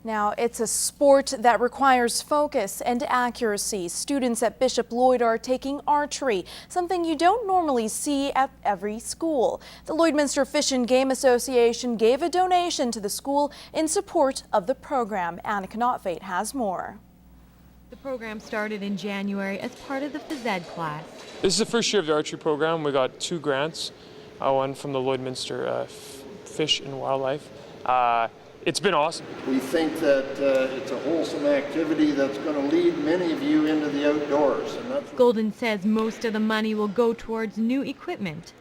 Now, it's a sport that requires focus and accuracy. Students at Bishop Lloyd are taking archery, something you don't normally see at every school. The Lloydminster Fish and Game Association gave a donation to the school in support of the program. Anna Knotfate has more. The program started in January as part of the phys ed class. This is the first year of the archery program. We got 2 grants, one from the Lloydminster Fish and Wildlife. It's been awesome. We think that it's a wholesome activity that's going to lead many of you into the outdoors. And that's Golden says most of the money will go towards new equipment.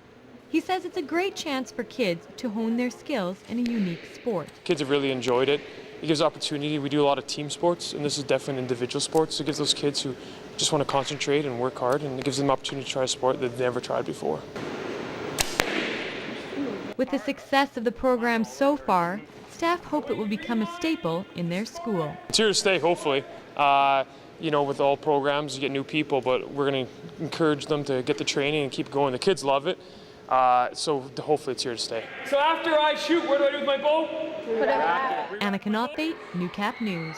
He says it's a great chance for kids to hone their skills in a unique sport. Kids have really enjoyed it. It gives opportunity. We do a lot of team sports, and this is definitely an individual sport. So it gives those kids who just want to concentrate and work hard, and it gives them an opportunity to try a sport that they've never tried before. With the success of the program so far, staff hope it will become a staple in their school. It's here to stay, hopefully. You know, with all programs, you get new people, but we're going to encourage them to get the training and keep going. The kids love it, so hopefully it's here to stay. So after I shoot, where do I do with my bow? Anna Knotfate, Newcap News.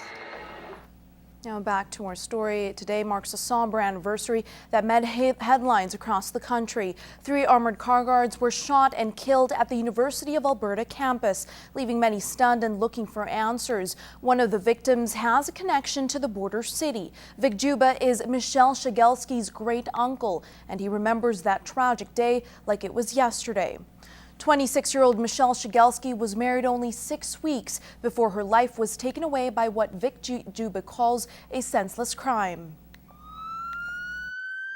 Now back to our story. Today marks a somber anniversary that made headlines across the country. 3 armored car guards were shot and killed at the University of Alberta campus, leaving many stunned and looking for answers. One of the victims has a connection to the border city. Vic Juba is Michelle Shigelski's great uncle, and he remembers that tragic day like it was yesterday. 26-year-old Michelle Shigelski was married only 6 weeks before her life was taken away by what Vic Juba calls a senseless crime.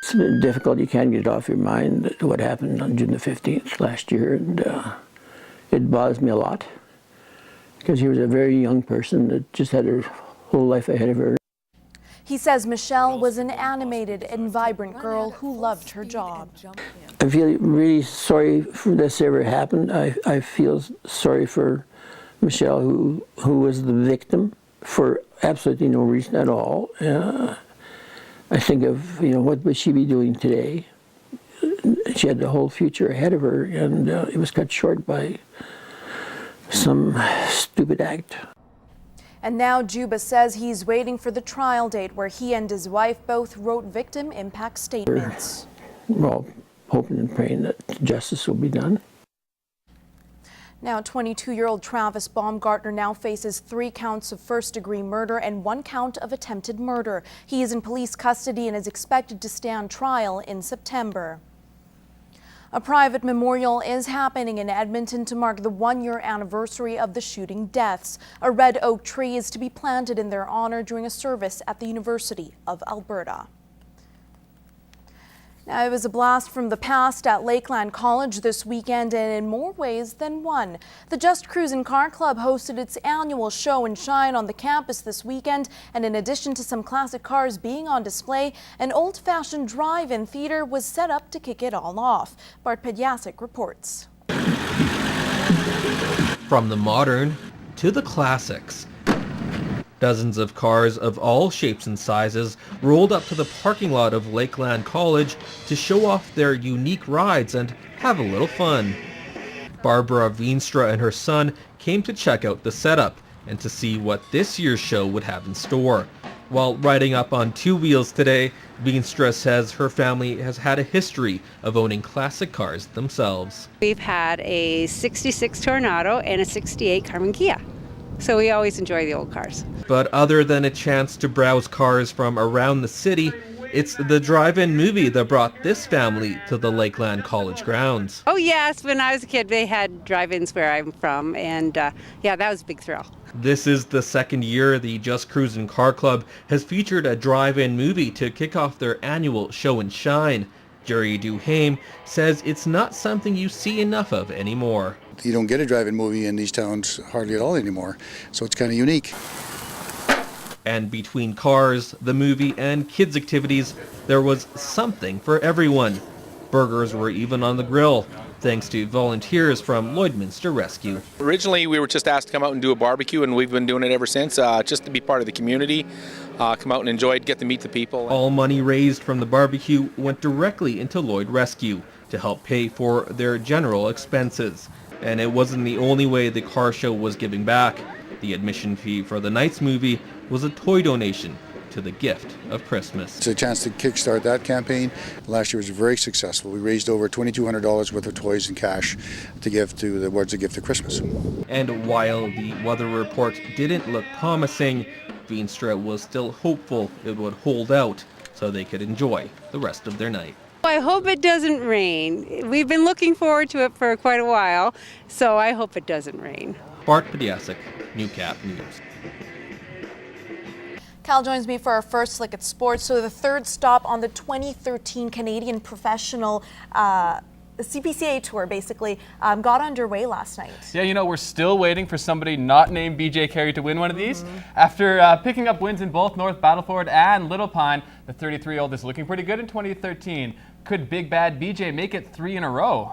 It's been difficult. You can't get it off your mind, what happened on June the 15th last year, and it bothers me a lot because she was a very young person that just had her whole life ahead of her. He says Michelle was an animated and vibrant girl who loved her job. I feel really sorry for this ever happened. I feel sorry for Michelle, who was the victim for absolutely no reason at all. I think of, what would she be doing today? She had the whole future ahead of her, and it was cut short by some stupid act. And now Juba says he's waiting for the trial date where he and his wife both wrote victim impact statements. We're all hoping and praying that justice will be done. Now 22-year-old Travis Baumgartner now faces 3 counts of first-degree murder and 1 count of attempted murder. He is in police custody and is expected to stand trial in September. A private memorial is happening in Edmonton to mark the 1-year anniversary of the shooting deaths. A red oak tree is to be planted in their honor during a service at the University of Alberta. Now, it was a blast from the past at Lakeland College this weekend, and in more ways than one. The Just Cruisin' Car Club hosted its annual show and shine on the campus this weekend, and in addition to some classic cars being on display, an old-fashioned drive-in theater was set up to kick it all off. Bart Pedyasik reports. From the modern to the classics, dozens of cars of all shapes and sizes rolled up to the parking lot of Lakeland College to show off their unique rides and have a little fun. Barbara Veenstra and her son came to check out the setup and to see what this year's show would have in store. While riding up on 2 wheels today, Veenstra says her family has had a history of owning classic cars themselves. We've had a 66 Tornado and a 68 Carmen Kia. So we always enjoy the old cars. But other than a chance to browse cars from around the city, it's the drive-in movie that brought this family to the Lakeland College grounds. Oh yes, when I was a kid they had drive-ins where I'm from, and yeah, that was a big thrill. This is the 2nd year the Just Cruisin' Car Club has featured a drive-in movie to kick off their annual show and shine. Jerry Duhame says it's not something you see enough of anymore. You don't get a drive-in movie in these towns hardly at all anymore, so it's kind of unique. And between cars, the movie, and kids' activities, there was something for everyone. Burgers were even on the grill, thanks to volunteers from Lloydminster Rescue. Originally, we were just asked to come out and do a barbecue, and we've been doing it ever since, just to be part of the community, come out and enjoy it, get to meet the people. All money raised from the barbecue went directly into Lloyd Rescue to help pay for their general expenses. And it wasn't the only way the car show was giving back. The admission fee for the Knights movie was a toy donation to the gift of Christmas. It's a chance to kickstart that campaign. Last year was very successful. We raised over $2,200 worth of toys and cash to give to the Words of Gift of Christmas. And while the weather report didn't look promising, Veenstra was still hopeful it would hold out so they could enjoy the rest of their night. I hope it doesn't rain. We've been looking forward to it for quite a while, so I hope it doesn't rain. Bart Pediasic, Newcap News. Cal joins me for our first look at sports. So the third stop on the 2013 Canadian Professional CPCA Tour basically got underway last night. Yeah, you know, we're still waiting for somebody not named BJ Carey to win one of these. After picking up wins in both North Battleford and Little Pine, the 33-year-old is looking pretty good in 2013. Could Big Bad BJ make it 3 in a row?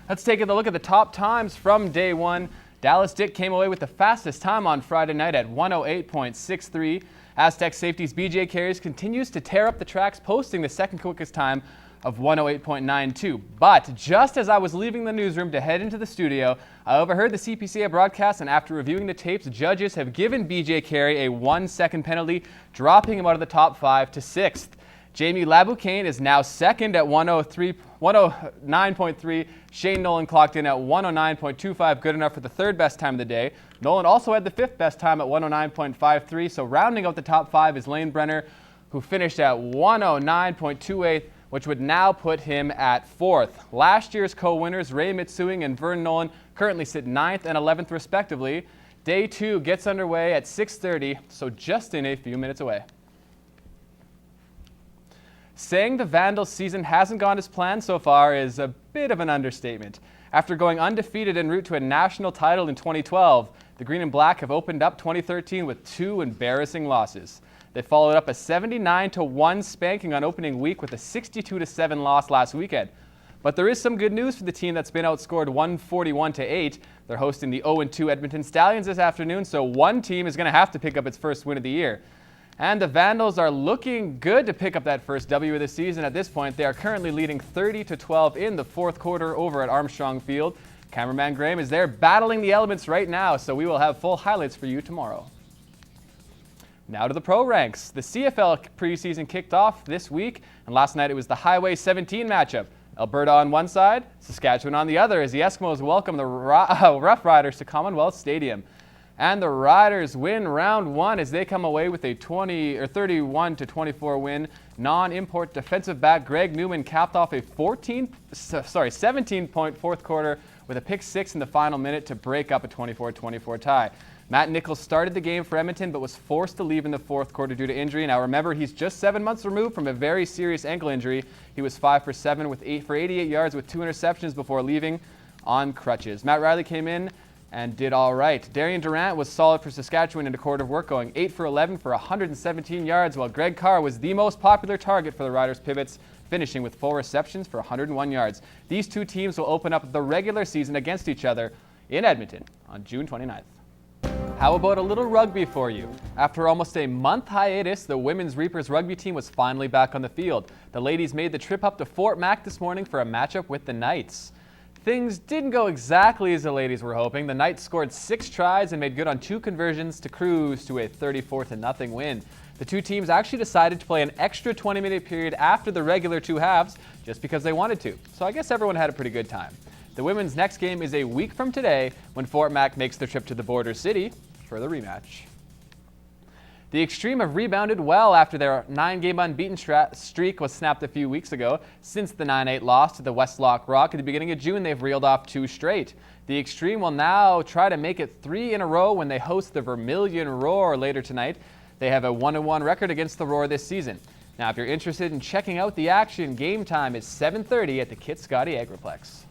Let's take a look at the top times from day one. Dallas Dick came away with the fastest time on Friday night at 108.63. Aztec Safety's BJ Carey continues to tear up the tracks, posting the second quickest time of 108.92. But just as I was leaving the newsroom to head into the studio, I overheard the CPCA broadcast, and after reviewing the tapes, judges have given BJ Carey a 1-second penalty, dropping him out of the top 5 to 6th. Jamie Laboucaine is now second at 109.3. Shane Nolan clocked in at 109.25, good enough for the third best time of the day. Nolan also had the fifth best time at 109.53, so rounding out the top 5 is Lane Brenner, who finished at 109.28, which would now put him at 4th. Last year's co-winners, Ray Mitsuing and Vern Nolan, currently sit 9th and 11th respectively. Day 2 gets underway at 6:30, so just in a few minutes away. Saying the Vandals season hasn't gone as planned so far is a bit of an understatement. After going undefeated en route to a national title in 2012, the Green and Black have opened up 2013 with 2 embarrassing losses. They followed up a 79-1 spanking on opening week with a 62-7 loss last weekend. But there is some good news for the team that's been outscored 141-8. They're hosting the 0-2 Edmonton Stallions this afternoon, so one team is going to have to pick up its first win of the year. And the Vandals are looking good to pick up that first W of the season. At this point, they are currently leading 30-12 in the fourth quarter over at Armstrong Field. Cameraman Graham is there battling the elements right now, so we will have full highlights for you tomorrow. Now to the pro ranks. The CFL preseason kicked off this week, and last night it was the Highway 17 matchup. Alberta on one side, Saskatchewan on the other, as the Eskimos welcome the Rough Riders to Commonwealth Stadium. And the Riders win round 1 as they come away with a 31-24 win. Non-import defensive back Greg Newman capped off a 17-point fourth quarter with a pick 6 in the final minute to break up a 24-24 tie. Matt Nichols started the game for Edmonton but was forced to leave in the fourth quarter due to injury. Now remember, he's just 7 months removed from a very serious ankle injury. He was 5 for 7 for 88 yards with 2 interceptions before leaving on crutches. Matt Riley came in and did all right. Darian Durant was solid for Saskatchewan in a quarter of work, going 8 for 11 for 117 yards, while Greg Carr was the most popular target for the Riders' pivots, finishing with 4 receptions for 101 yards. These two teams will open up the regular season against each other in Edmonton on June 29th. How about a little rugby for you? After almost a month hiatus, the women's Reapers rugby team was finally back on the field. The ladies made the trip up to Fort Mac this morning for a matchup with the Knights. Things didn't go exactly as the ladies were hoping. The Knights scored 6 tries and made good on 2 conversions to cruise to a 34-0 win. The two teams actually decided to play an extra 20-minute period after the regular 2 halves just because they wanted to. So I guess everyone had a pretty good time. The women's next game is a week from today when Fort Mac makes the trip to the border city for the rematch. The Extreme have rebounded well after their 9-game unbeaten streak was snapped a few weeks ago. Since the 9-8 loss to the Westlock Rock at the beginning of June, they've reeled off 2 straight. The Extreme will now try to make it 3 in a row when they host the Vermilion Roar later tonight. They have a 1-1 record against the Roar this season. Now, if you're interested in checking out the action, game time is 7:30 at the Kit Scotty Agriplex.